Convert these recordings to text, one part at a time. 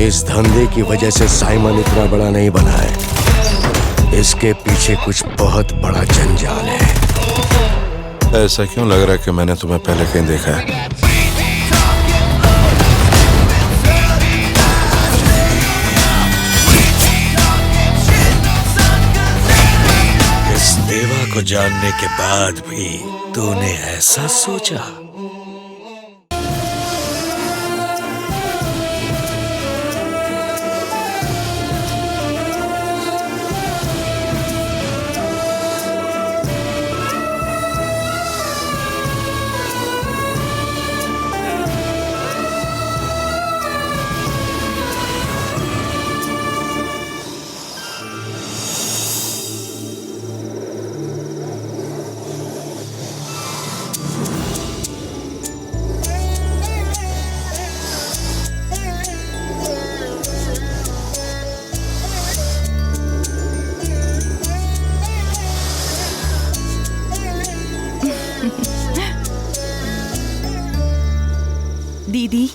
इस धंधे की वजह से साइमन इतना बड़ा नहीं बना है। इसके पीछे कुछ बहुत बड़ा जंजाल है। ऐसा क्यों लग रहा है कि मैंने तुम्हें पहले कहीं देखा है? इस देवा को जानने के बाद भी तूने ऐसा सोचा? दीदी,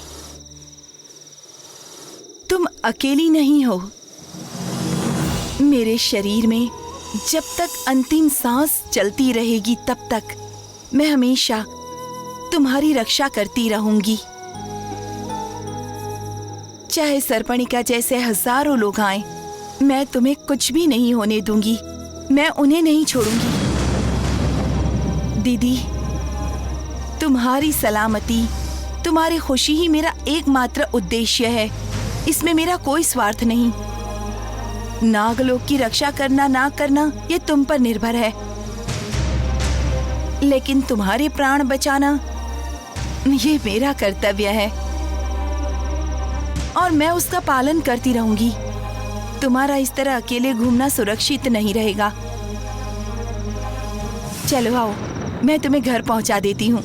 तुम अकेली नहीं हो। मेरे शरीर में जब तक अंतिम सांस चलती रहेगी तब तक मैं हमेशा तुम्हारी रक्षा करती रहूंगी। चाहे सरपणिका जैसे हजारों लोग आए, मैं तुम्हें कुछ भी नहीं होने दूंगी। मैं उन्हें नहीं छोड़ूंगी। दीदी, तुम्हारी सलामती, तुम्हारी खुशी ही मेरा एकमात्र उद्देश्य है। इसमें मेरा कोई स्वार्थ नहीं। नागलोक की रक्षा करना ना करना ये तुम पर निर्भर है, लेकिन तुम्हारे प्राण बचाना ये मेरा कर्तव्य है और मैं उसका पालन करती रहूंगी। तुम्हारा इस तरह अकेले घूमना सुरक्षित नहीं रहेगा। चलो आओ, मैं तुम्हें घर पहुंचा देती हूँ।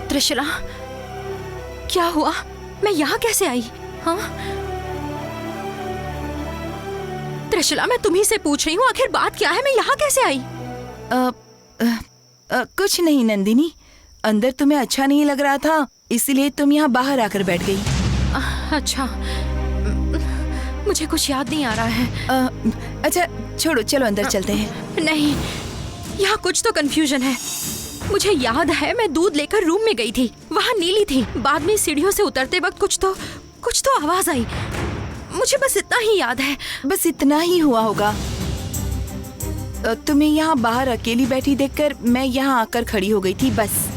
त्रिशला, क्या हुआ? मैं यहाँ कैसे आई? हाँ त्रिशला, मैं तुम्ही से पूछ रही हूँ, आखिर बात क्या है? मैं यहाँ कैसे आई? कुछ नहीं नंदिनी, अंदर तुम्हें अच्छा नहीं लग रहा था, इसलिए तुम यहाँ बाहर आकर बैठ गई। अच्छा, मुझे कुछ याद नहीं आ रहा है। अच्छा छोड़ो, चलो अंदर चलते हैं। नहीं, यहाँ कुछ तो कंफ्यूजन है। मुझे याद है मैं दूध लेकर रूम में गई थी, वहाँ नीली थी। बाद में सीढ़ियों से उतरते वक्त कुछ तो आवाज आई। मुझे बस इतना ही याद है। बस इतना ही हुआ होगा। तुम्हें यहाँ बाहर अकेली बैठी देखकर मैं यहाँ आकर खड़ी हो गई थी, बस।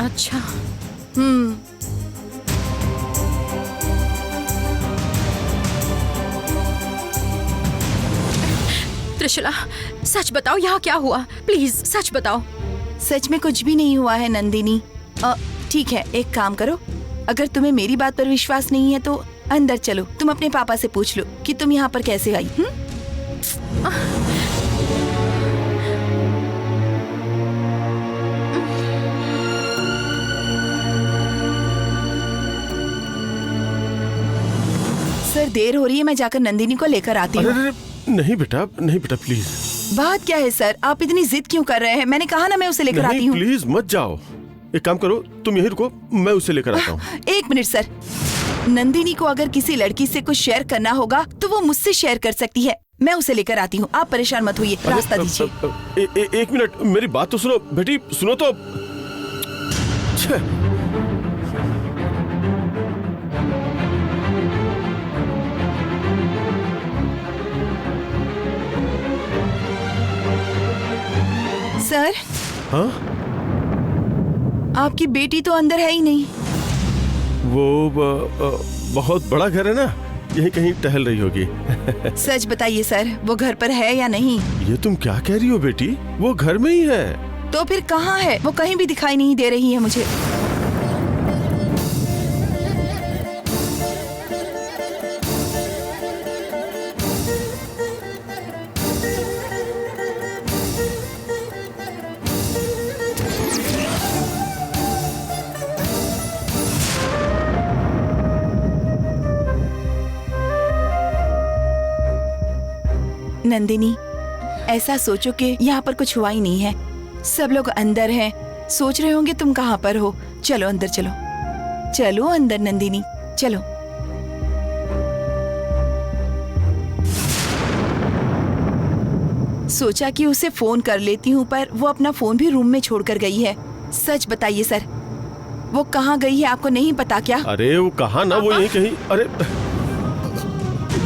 अच्छा। त्रिशला, सच बताओ, यहाँ क्या हुआ? प्लीज सच बताओ। सच में कुछ भी नहीं हुआ है नंदिनी। ठीक है, एक काम करो, अगर तुम्हें मेरी बात पर विश्वास नहीं है तो अंदर चलो, तुम अपने पापा से पूछ लो कि तुम यहाँ पर कैसे आई। सर, देर हो रही है, मैं जाकर नंदिनी को लेकर आती हूँ। नहीं बेटा, नहीं बेटा, प्लीज। बात क्या है सर, आप इतनी जिद क्यों कर रहे हैं? मैंने कहा ना मैं उसे लेकर आती हूँ। प्लीज मत जाओ, एक काम करो, तुम यहीं रुको, मैं उसे लेकर आता हूँ। एक मिनट सर, नंदिनी को अगर किसी लड़की से कुछ शेयर करना होगा तो वो मुझसे शेयर कर सकती है। मैं उसे लेकर आती हूँ, आप परेशान मत होइए, रास्ता दीजिए। एक मिनट, मेरी बात तो सुनो बेटी, सुनो तो। सर, हाँ, आपकी बेटी तो अंदर है ही नहीं। वो बहुत बड़ा घर है ना, यहीं कहीं टहल रही होगी। सच बताइए सर, वो घर पर है या नहीं? ये तुम क्या कह रही हो बेटी? वो घर में ही है। तो फिर कहाँ है? वो कहीं भी दिखाई नहीं दे रही है मुझे। नंदिनी, ऐसा सोचो कि यहाँ पर कुछ हुआ ही नहीं है। सब लोग अंदर हैं, सोच रहे होंगे तुम कहाँ पर हो। चलो अंदर चलो, चलो अंदर नंदिनी, चलो। सोचा कि उसे फोन कर लेती हूँ, पर वो अपना फोन भी रूम में छोड़कर गई है। सच बताइए सर, वो कहाँ गई है आपको नहीं पता क्या? अरे वो कहाँ ना, वो यहीं कहीं। अरे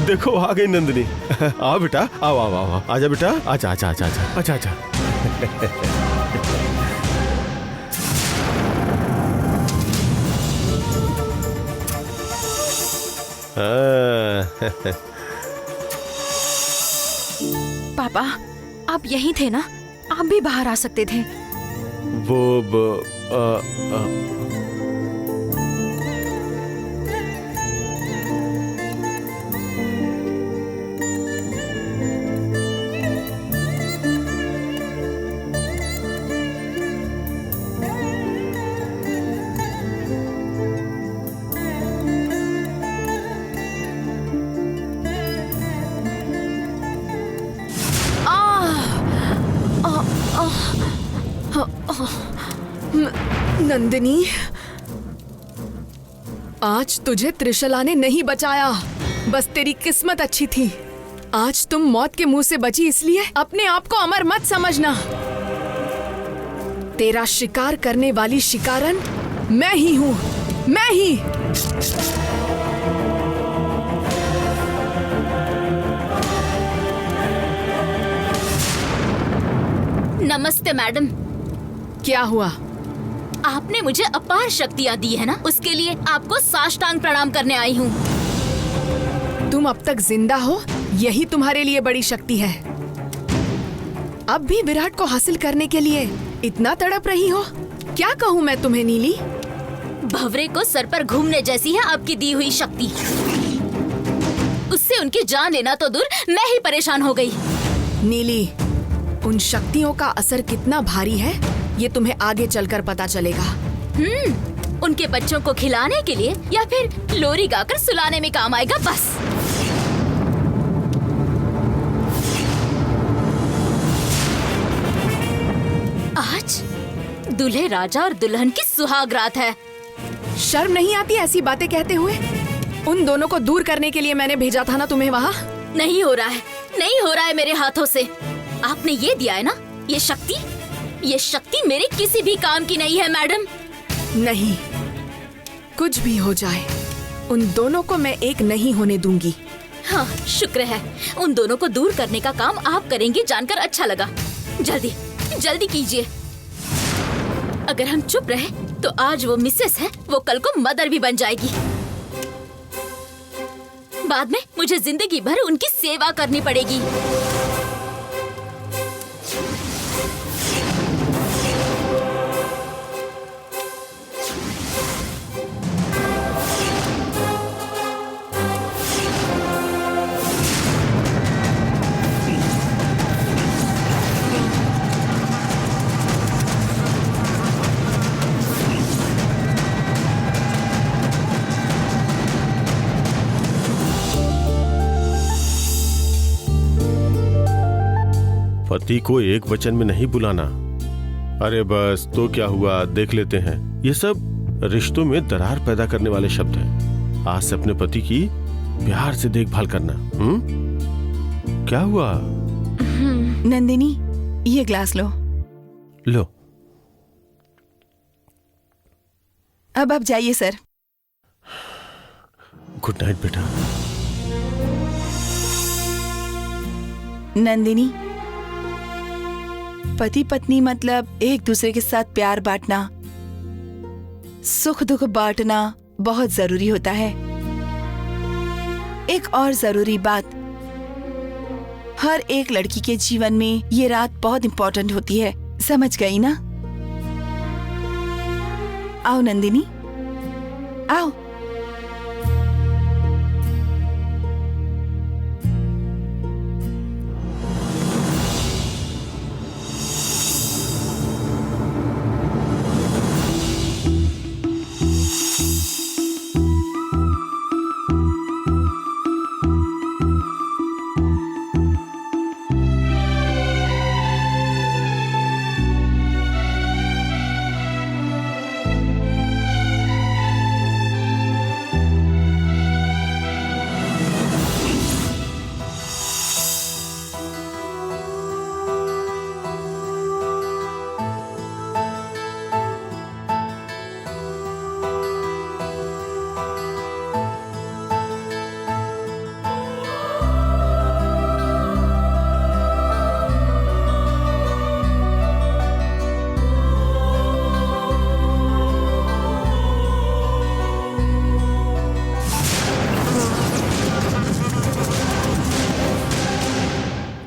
देखो आ गई नंदिनी। आओ बेटा, आओ आओ आओ, आजा बेटा, आजा आजा आजा आजा आजा आजा। पापा, आप यहीं थे ना? आप भी बाहर आ सकते थे। वो नंदिनी, आज तुझे त्रिशला ने नहीं बचाया, बस तेरी किस्मत अच्छी थी। आज तुम मौत के मुंह से बची, इसलिए अपने आप को अमर मत समझना। तेरा शिकार करने वाली शिकारन मैं ही हूँ, मैं ही। नमस्ते मैडम। क्या हुआ? आपने मुझे अपार शक्तियाँ दी है ना, उसके लिए आपको साष्टांग प्रणाम करने आई हूँ। तुम अब तक जिंदा हो, यही तुम्हारे लिए बड़ी शक्ति है। अब भी विराट को हासिल करने के लिए इतना तड़प रही हो? क्या कहूँ मैं तुम्हें नीली? भंवरे को सर पर घूमने जैसी है आपकी दी हुई शक्ति। उससे उनकी जान लेना तो दूर, मैं ही परेशान हो गई। नीली, उन शक्तियों का असर कितना भारी है, ये तुम्हें आगे चलकर पता चलेगा। उनके बच्चों को खिलाने के लिए या फिर लोरी गाकर सुलाने में काम आएगा बस। आज दूल्हे राजा और दुल्हन की सुहाग रात है। शर्म नहीं आती ऐसी बातें कहते हुए? उन दोनों को दूर करने के लिए मैंने भेजा था ना तुम्हें वहाँ। नहीं हो रहा है, नहीं हो रहा है मेरे हाथों से। आपने ये दिया है ना, ये शक्ति मेरे किसी भी काम की नहीं है मैडम। नहीं, कुछ भी हो जाए, उन दोनों को मैं एक नहीं होने दूंगी। हाँ, शुक्र है उन दोनों को दूर करने का काम आप करेंगी, जानकर अच्छा लगा। जल्दी जल्दी कीजिए। अगर हम चुप रहे तो आज वो मिसेस है, वो कल को मदर भी बन जाएगी। बाद में मुझे जिंदगी भर उनकी सेवा करनी पड़ेगी। पति को एक वचन में नहीं बुलाना। अरे बस तो क्या हुआ, देख लेते हैं। ये सब रिश्तों में दरार पैदा करने वाले शब्द हैं। आज से अपने पति की प्यार से देखभाल करना। क्या हुआ? नंदिनी, ये ग्लास लो। लो। अब आप जाइए सर। गुड नाइट बेटा। नंदिनी, पति पत्नी मतलब एक दूसरे के साथ प्यार बांटना, सुख दुख बांटना बहुत जरूरी होता है। एक और जरूरी बात, हर एक लड़की के जीवन में ये रात बहुत इंपॉर्टेंट होती है, समझ गई ना? आओ नंदिनी, आओ।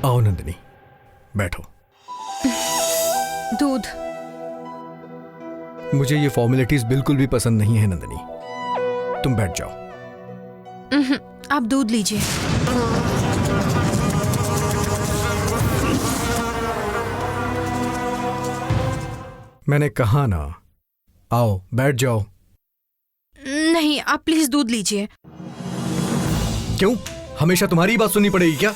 आओ नंदिनी, बैठो। दूध। मुझे ये फॉर्मेलिटीज बिल्कुल भी पसंद नहीं है नंदिनी, तुम बैठ जाओ। आप दूध लीजिए। मैंने कहा ना, आओ बैठ जाओ। नहीं, आप प्लीज दूध लीजिए। क्यों, हमेशा तुम्हारी ही बात सुननी पड़ेगी क्या?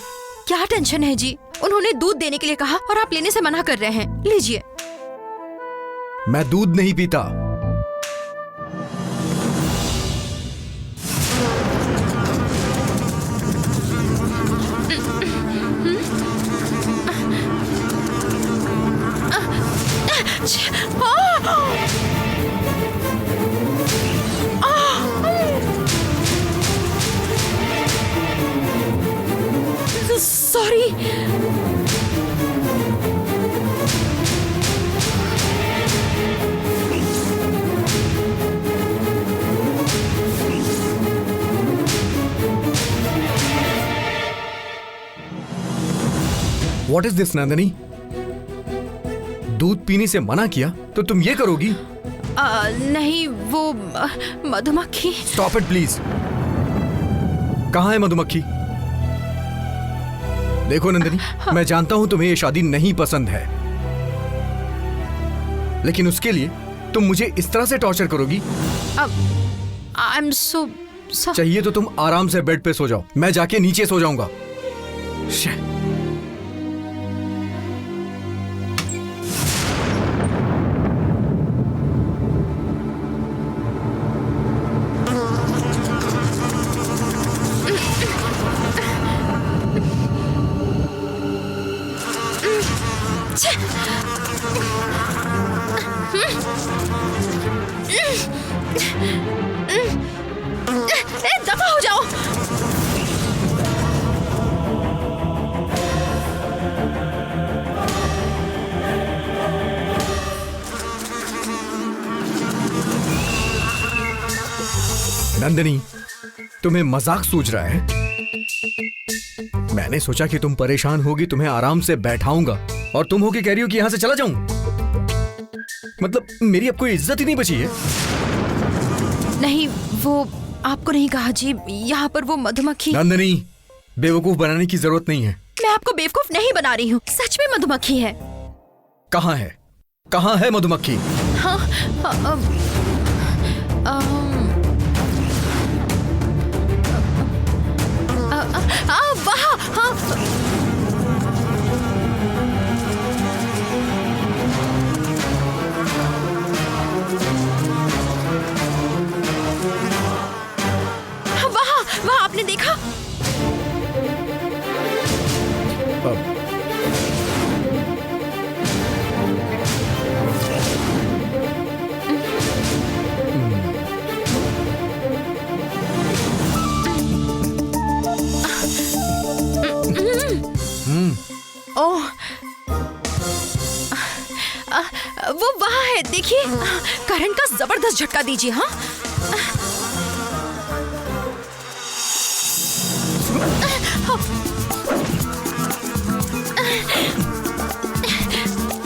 क्या टेंशन है जी? उन्होंने दूध देने के लिए कहा और आप लेने से मना कर रहे हैं। लीजिए। मैं दूध नहीं पीता। Sorry. What is this Nandini? दूध पीने से मना किया तो तुम ये करोगी? नहीं, वो मधुमक्खी। Stop it please. कहाँ है मधुमक्खी? देखो नंदिनी, मैं जानता हूं तुम्हें ये शादी नहीं पसंद है, लेकिन उसके लिए तुम मुझे इस तरह से टॉर्चर करोगी? आई एम सो चाहिए तो तुम आराम से बेड पे सो जाओ, मैं जाके नीचे सो जाऊंगा। दफा हो जाओ। नंदिनी, तुम्हें मजाक सूझ रहा है? मैंने सोचा कि तुम परेशान होगी, तुम्हें आराम से बैठाऊंगा, और तुम होके कह रही हो कि यहां से चला जाऊं। मतलब मेरी अब कोई इज्जत ही नहीं बची है। नहीं, वो आपको नहीं कहा जी, यहाँ पर वो मधुमक्खी। नंदिनी, बेवकूफ बनाने की जरूरत नहीं है। मैं आपको बेवकूफ नहीं बना रही हूँ, सच में मधुमक्खी है। कहाँ है? कहाँ है मधुमक्खी? हाँ, वहाँ, हाँ। वहाँ आपने देखा? वो वहाँ है, देखिए। करंट का जबरदस्त झटका दीजिए। हाँ,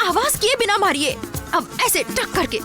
आवाज किए बिना मारिए, अब ऐसे टक करके।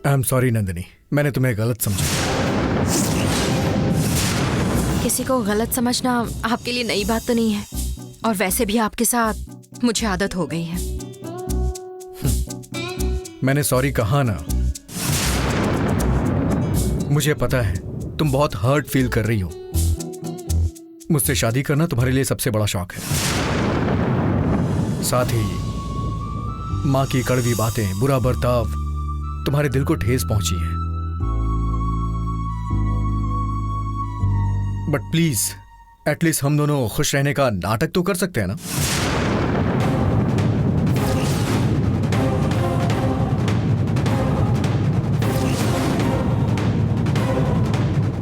आई एम सॉरी नंदिनी, मैंने तुम्हें गलत समझा। किसी को गलत समझना आपके लिए नई बात तो नहीं है, और वैसे भी आपके साथ मुझे आदत हो गई है। मैंने सॉरी कहा ना। मुझे पता है तुम बहुत हर्ट फील कर रही हो। मुझसे शादी करना तुम्हारे लिए सबसे बड़ा शौक है। साथ ही माँ की कड़वी बातें, बुरा बर्ताव तुम्हारे दिल को ठेस पहुंची है। बट प्लीज एटलीस्ट हम दोनों खुश रहने का नाटक तो कर सकते हैं ना।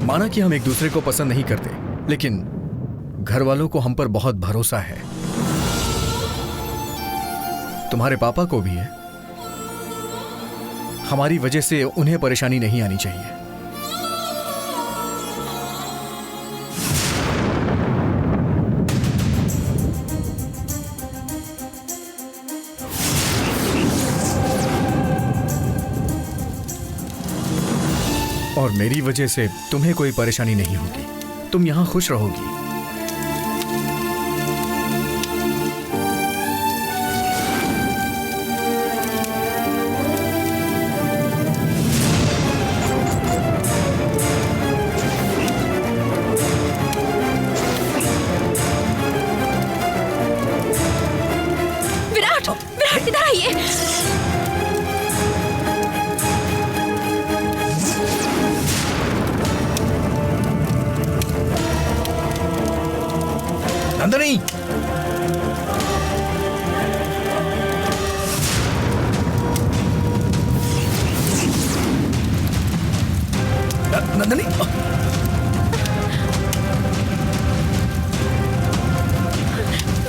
माना कि हम एक दूसरे को पसंद नहीं करते, लेकिन घर वालों को हम पर बहुत भरोसा है। तुम्हारे पापा को भी है। हमारी वजह से उन्हें परेशानी नहीं आनी चाहिए। और मेरी वजह से तुम्हें कोई परेशानी नहीं होगी। तुम यहां खुश रहोगी। विराट, विराट इधर आइए। नंदिनी, नंदिनी,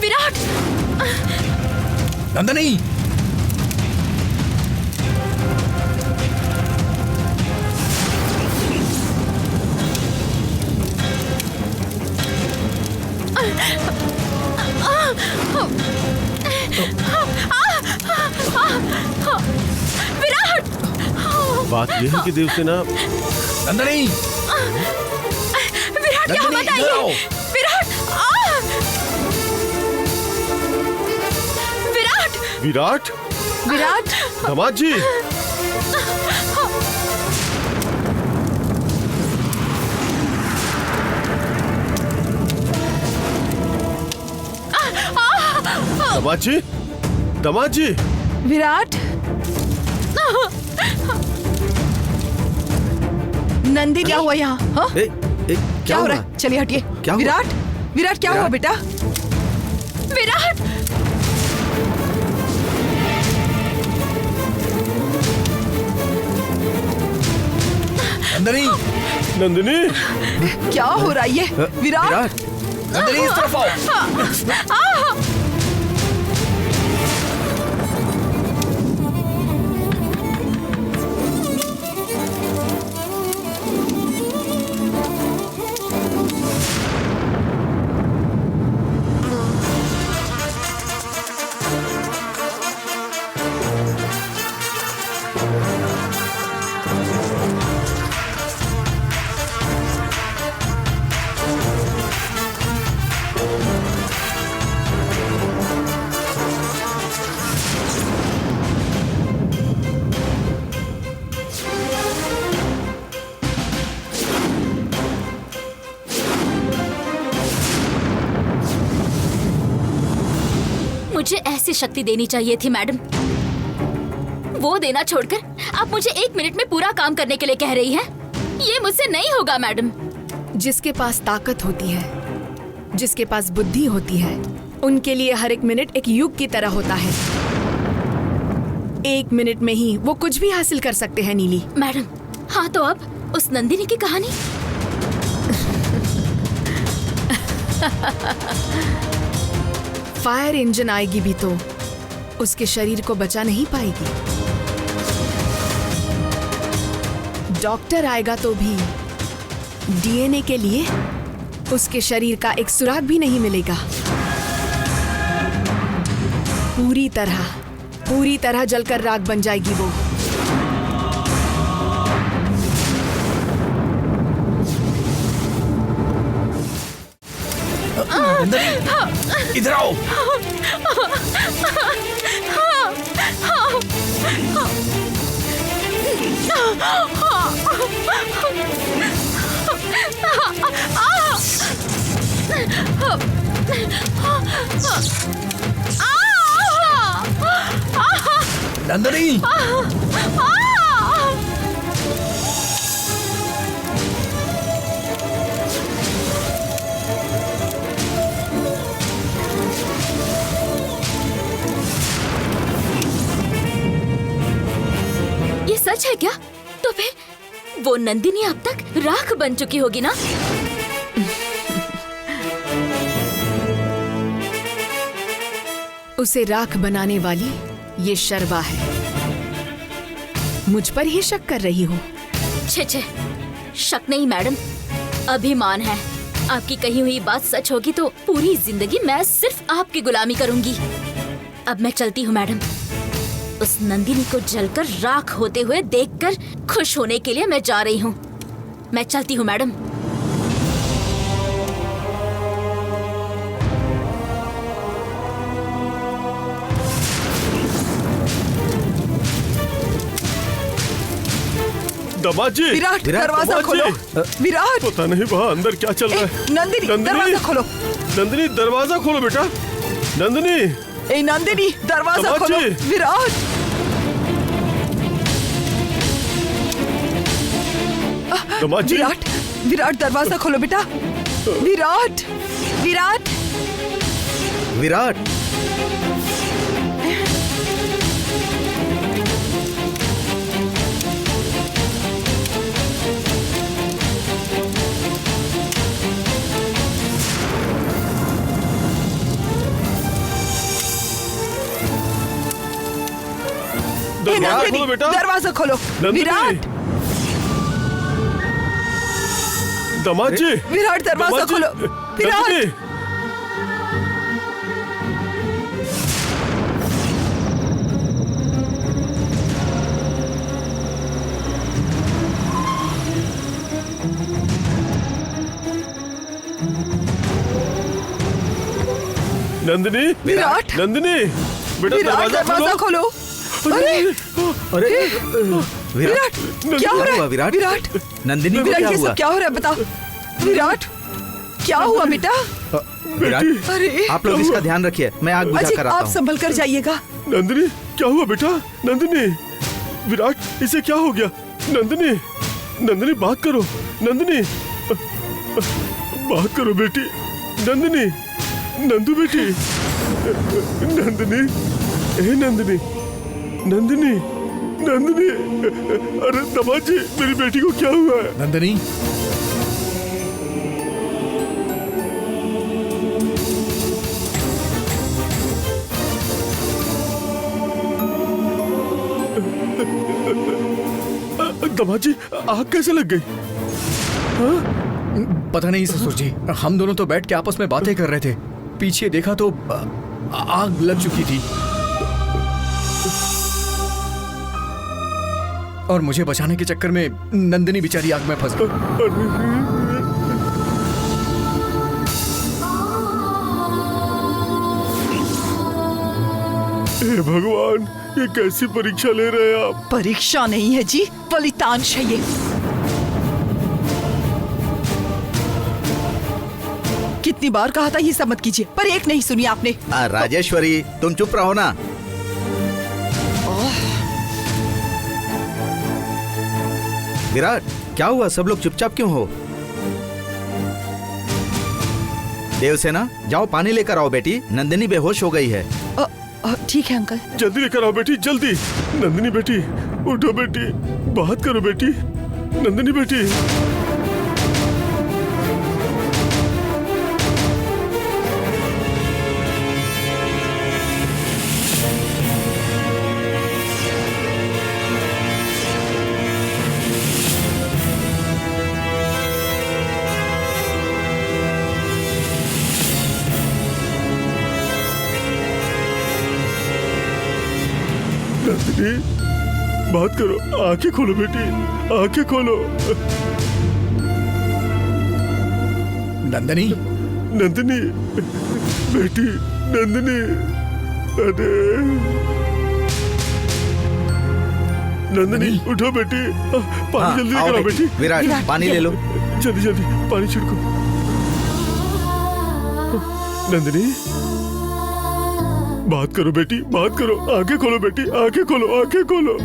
विराट, नंदिनी, विराट, बात यह है कि देवसेना, नंदिनी, विराट यहाँ मत इधर आइए। आओ। विराट, विराट, विराट, विराट, दामाद जी। दामाद जी, दामाद जी। विराट, नंदी क्या हुआ यहाँ? हाँ? क्या हो रहा है? चलिए हटिए। क्या हुआ? विराट, विराट क्या हुआ बेटा? विराट, नंदिनी, नंदिनी, क्या हो रहा है ये? विराट, नंदिनी, इस तरफ आओ। मुझे ऐसी शक्ति देनी चाहिए थी मैडम। वो देना छोड़कर आप मुझे 1 मिनट में पूरा काम करने के लिए कह रही हैं। ये मुझसे नहीं होगा मैडम। जिसके पास ताकत होती है, जिसके पास बुद्धि होती है, उनके लिए हर एक मिनट एक युग की तरह होता है। 1 मिनट में ही वो कुछ भी हासिल कर सकते हैं नीली। मैडम, हाँ तो अब उस नंदिनी की कहानी। फायर इंजन आएगी भी तो उसके शरीर को बचा नहीं पाएगी। डॉक्टर आएगा तो भी डीएनए के लिए उसके शरीर का एक सुराग भी नहीं मिलेगा। पूरी तरह जलकर राख बन जाएगी वो। इधर आओ। नंदिनी, ये सच है क्या? तो फिर वो नंदिनी अब तक राख बन चुकी होगी ना? उसे राख बनाने वाली ये शर्वा है। मुझ पर ही शक कर रही हो? छे, शक नहीं मैडम, अभिमान है। आपकी कही हुई बात सच होगी तो पूरी जिंदगी मैं सिर्फ आपकी गुलामी करूंगी। अब मैं चलती हूँ मैडम। उस नंदिनी को जलकर राख होते हुए देखकर खुश होने के लिए मैं जा रही हूँ। मैं चलती हूँ मैडम। दामाद जी, विराट, दरवाजा खोलो। विराट, पता नहीं वहाँ अंदर क्या चल रहा है। नंदिनी, दरवाजा खोलो। नंदिनी, दरवाजा खोलो बेटा। नंदिनी, ए नंदिनी, दरवाजा दामाद खोलो। जी। विराट, दामाद जी। विराट, विराट दरवाजा खोलो बेटा। विराट, विराट, विराट, दरवाजा खोलो बेटा। दरवाजा खोलो। विराट, दामाद जी। विराट दरवाजा दामाद जी। खोलो। विराट, नंदिनी, नंदिनी, विराट, नंदिनी, बेटा विराट दरवाजा खोलो। अरे अरे विराट, क्या हो रहा है? विराट? विराट, नंदिनी को विराट, क्या ये हुआ? सब क्या हो रहा है बताओ। विराट, क्या हुआ बेटा? विराट, अरे आप लोग इसका ध्यान रखिए, मैं आग बुझा अजय, कर आता आप हूँ। संभल कर जाइएगा। नंदिनी, क्या हुआ बेटा? नंदिनी, विराट, इसे क्या हो गया? नंदिनी, नंदिनी बात करो। नंदिनी, बात करो बेटी। नंदिनी, नंदू बेटी। नंदिनी, ए नंदिनी, नंदिनी, नंदिनी। अरे दामाद जी, मेरी बेटी को क्या हुआ है? नंदिनी, दामाद जी, आग कैसे लग गई? पता नहीं ससुर जी, हम दोनों तो बैठ के आपस में बातें कर रहे थे। पीछे देखा तो आग लग चुकी थी और मुझे बचाने के चक्कर में नंदिनी बेचारी आग में फंस गई। हे भगवान, ये कैसी परीक्षा ले रहे हैं आप? परीक्षा नहीं है जी, फलितांश है ये। कि कितनी बार कहा था ये सब मत कीजिए, पर एक नहीं सुनी आपने। राजेश्वरी तुम चुप रहो ना। विराट क्या हुआ, सब लोग चुपचाप क्यों हो? देवसेना जाओ पानी लेकर आओ बेटी, नंदिनी बेहोश हो गई है। ठीक है अंकल। जल्दी लेकर आओ बेटी, जल्दी। नंदिनी बेटी उठो बेटी, बात करो बेटी। नंदिनी बेटी। नंदिनी बात करो, आंखें खोलो बेटी, आंखें खोलो। नंदिनी, नंदिनी बेटी, नंदिनी। अरे नंदिनी उठो बेटी, पानी जल्दी आओ लेकर आओ बेटी। विराट पानी ले लो। जल्दी जल्दी पानी छिड़को। नंदिनी बात करो बेटी, बात करो, आंखें खोलो बेटी, आंखें खोलो, आंखें खोलो।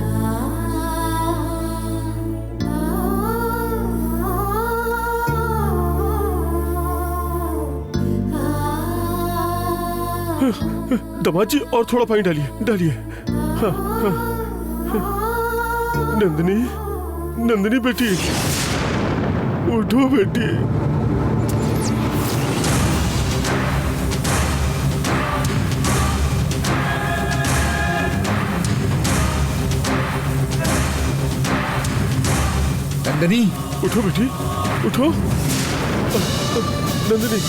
दमाद जी और थोड़ा पानी डालिए, डालिए। हाँ, हाँ, हाँ। नंदिनी, नंदिनी बेटी उठो बेटी। नंदिनी उठो बेटी, उठो। नंदिनी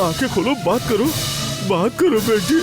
आंखें खोलो, बात करो, बात करो बेटी।